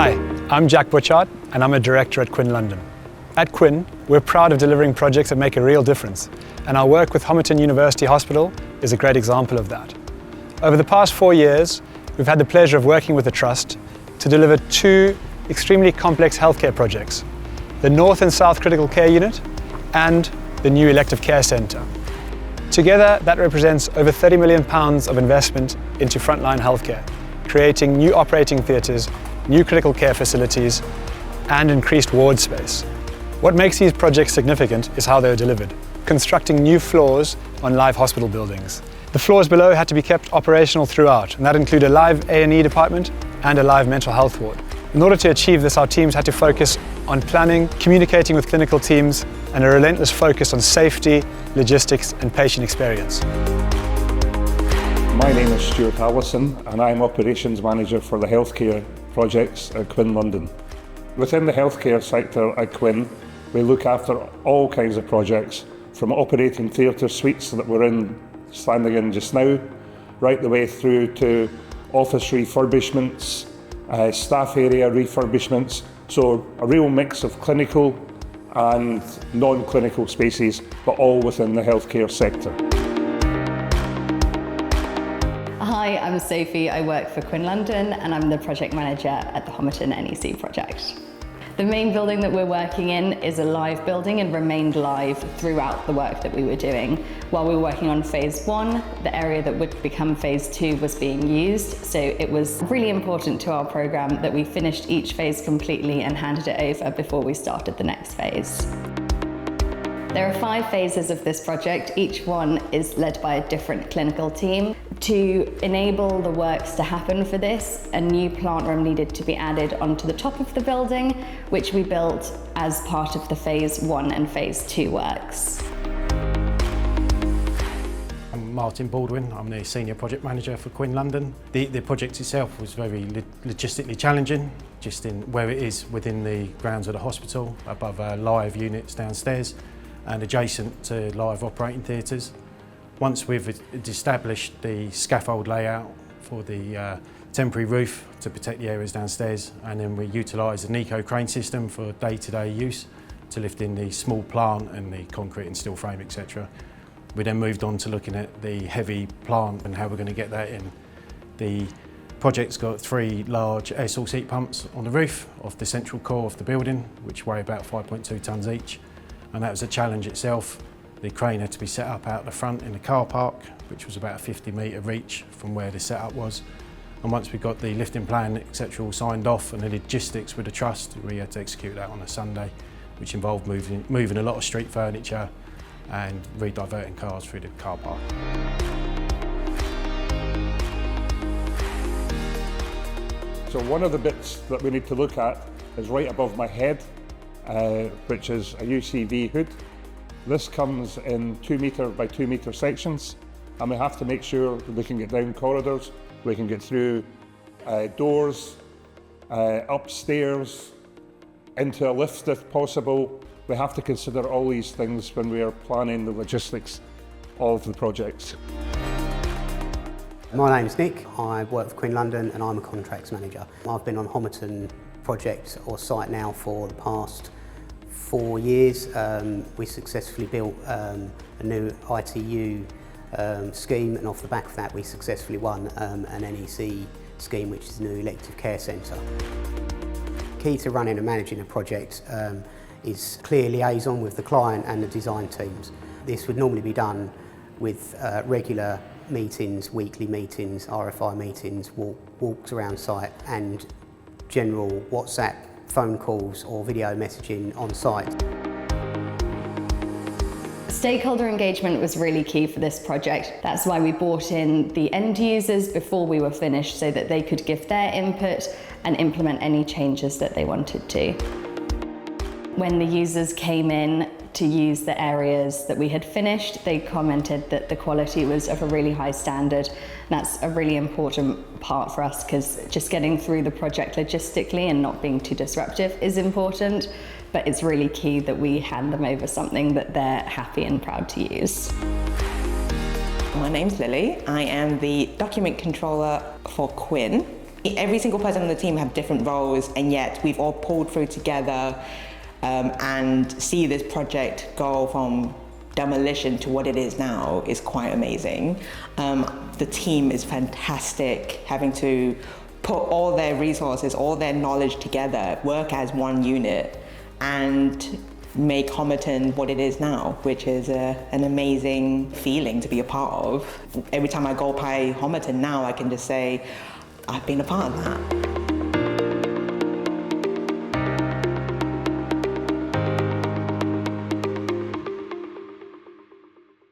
Hi, I'm Jack Butchart and I'm a director at Quinn London. At Quinn, we're proud of delivering projects that make a real difference, and our work with Homerton University Hospital is a great example of that. Over the past 4 years, we've had the pleasure of working with the Trust to deliver 2 extremely complex healthcare projects, the North and South Critical Care Unit and the new Elective Care Centre. Together, that represents over £30 million of investment into frontline healthcare, creating new operating theatres, new critical care facilities, and increased ward space. What makes these projects significant is how they are delivered, constructing new floors on live hospital buildings. The floors below had to be kept operational throughout, and that included a live A&E department and a live mental health ward. In order to achieve this, our teams had to focus on planning, communicating with clinical teams, and a relentless focus on safety, logistics, and patient experience. My name is Stuart Allison and I'm Operations Manager for the Healthcare Projects at Quinn London. Within the healthcare sector at Quinn, we look after all kinds of projects, from operating theatre suites that we're standing in just now, right the way through to office refurbishments, staff area refurbishments, so a real mix of clinical and non-clinical spaces, but all within the healthcare sector. Hi, I'm Sophie. I work for Quinn London and I'm the project manager at the Homerton NEC project. The main building that we're working in is a live building and remained live throughout the work that we were doing. While we were working on phase 1, the area that would become phase 2 was being used, so it was really important to our programme that we finished each phase completely and handed it over before we started the next phase. There are 5 phases of this project. Each one is led by a different clinical team. To enable the works to happen for this, a new plant room needed to be added onto the top of the building, which we built as part of the phase 1 and phase 2 works. I'm Martin Baldwin. I'm the Senior Project Manager for Quinn London. The project itself was very logistically challenging, just in where it is within the grounds of the hospital, above our live units downstairs, and adjacent to live operating theatres. Once we've established the scaffold layout for the temporary roof to protect the areas downstairs, and then we utilised the Nico crane system for day-to-day use to lift in the small plant and the concrete and steel frame, etc. We then moved on to looking at the heavy plant and how we're going to get that in. The project's got 3 large air source heat pumps on the roof of the central core of the building, which weigh about 5.2 tonnes each. And that was a challenge itself. The crane had to be set up out the front in the car park, which was about a 50-metre reach from where the setup was. And once we got the lifting plan, etc. all signed off and the logistics with the Trust, we had to execute that on a Sunday, which involved moving a lot of street furniture and re-diverting cars through the car park. So one of the bits that we need to look at is right above my head, which is a UCV hood. This comes in 2 metre by 2 metre sections, and we have to make sure that we can get down corridors, we can get through doors, upstairs, into a lift if possible. We have to consider all these things when we are planning the logistics of the projects. My name's Nick, I work for Quinn London and I'm a contracts manager. I've been on Homerton project or site now for the past 4 years. We successfully built a new ITU scheme, and off the back of that we successfully won an NEC scheme, which is the new Elective Care Centre. Key to running and managing a project is clear liaison with the client and the design teams. This would normally be done with regular meetings, weekly meetings, RFI meetings, walks around site, and general WhatsApp, phone calls or video messaging on site. Stakeholder engagement was really key for this project. That's why we brought in the end users before we were finished, so that they could give their input and implement any changes that they wanted to. When the users came in to use the areas that we had finished, they commented that the quality was of a really high standard. And that's a really important part for us, because just getting through the project logistically and not being too disruptive is important, but it's really key that we hand them over something that they're happy and proud to use. My name's Lily. I am the document controller for Quinn. Every single person on the team have different roles, and yet we've all pulled through together and see this project go from demolition to what it is now is quite amazing. The team is fantastic, having to put all their resources, all their knowledge together, work as one unit, and make Homerton what it is now, which is an amazing feeling to be a part of. Every time I go by Homerton now, I can just say, I've been a part of that.